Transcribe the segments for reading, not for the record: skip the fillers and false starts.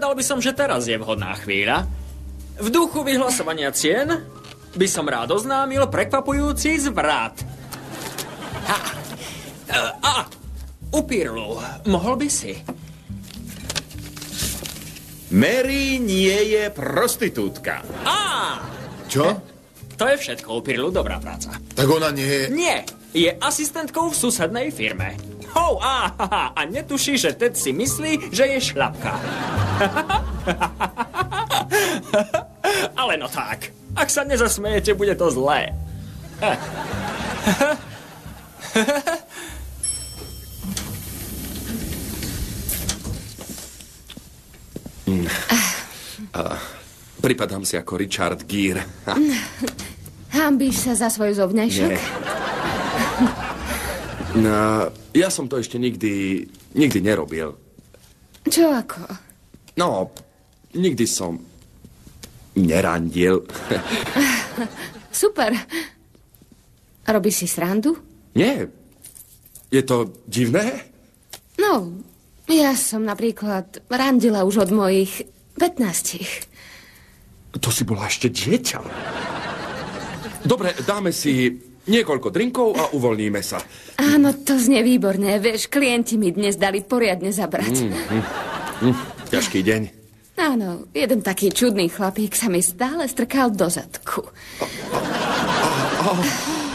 Povedal by som, že teraz je vhodná chvíľa. V duchu vyhlasovania cien by som rád oznámil prekvapujúci zvrat. Upírlu, mohol by si? Mary nie je prostitútka. Čo? To je všetko, Upírlu, dobrá práca. Tak ona nie je... Nie, je asistentkou v susednej firme. A netuší, že Ted si myslí, že je šľapka. Ale no tak, ak sa nezasmejete, bude to zlé. Pripadám si ako Richard Gere. Hanbíš sa za svoj zovňajšok? Nie. No, ja som to ešte nikdy nerobil. Čo ako? No, nikdy som nerandil. Super. Robíš si srandu? Nie. Je to divné? No, ja som napríklad randila už od mojich 15. To si bola ešte dieťa. Dobre, dáme si niekoľko drinkov a uvoľníme sa. Áno, to znie výborné. Vieš, klienti mi dnes dali poriadne zabrať. Ťažký deň. Áno, jeden taký čudný chlapík sa mi stále strkal do zadku.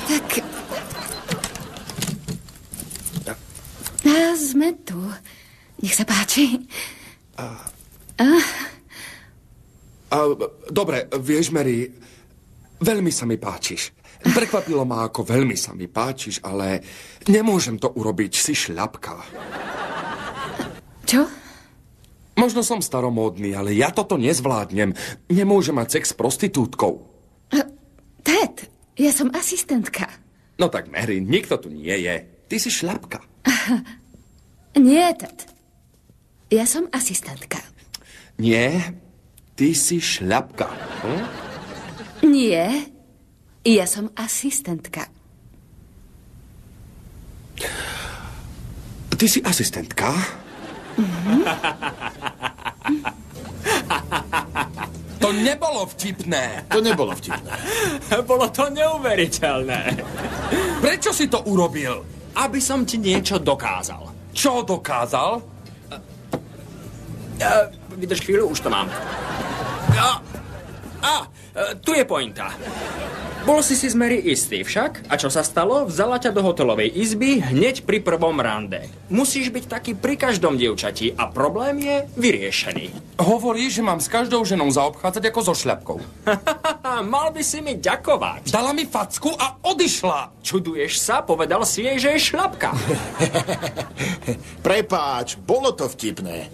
Tak... A sme tu. Nech sa páči. Dobre, vieš, Mary, veľmi sa mi páčiš. Prekvapilo ma, ako veľmi sa mi páčiš, ale nemôžem to urobiť, si šľapka. Čo? Možno som staromódny, ale ja toto nezvládnem. Nemôžem mať sex s prostitútkou. Ted, ja som asistentka. No tak, Mary, nikto tu nie je. Ty si šľapka. Nie, Ted. Ja som asistentka. Nie, ty si šľapka. Nie, ja som asistentka. Ty si asistentka? To nebolo vtipné. To nebolo vtipné. Bolo to neuveriteľné. Prečo si to urobil? Aby som ti niečo dokázal. Čo dokázal? Vydrž chvíľu, už to mám. Tu je pointa. Bol si s Mary istý však? A čo sa stalo? Vzala ťa do hotelovej izby hneď pri prvom rande. Musíš byť taký pri každom dievčati a problém je vyriešený. Hovorí, že mám s každou ženou zaobchádzať ako so šľapkou. Mal by si mi ďakovať. Dala mi facku a odišla. Čuduješ sa? Povedal si jej, že je šľapka. Prepáč, bolo to vtipné.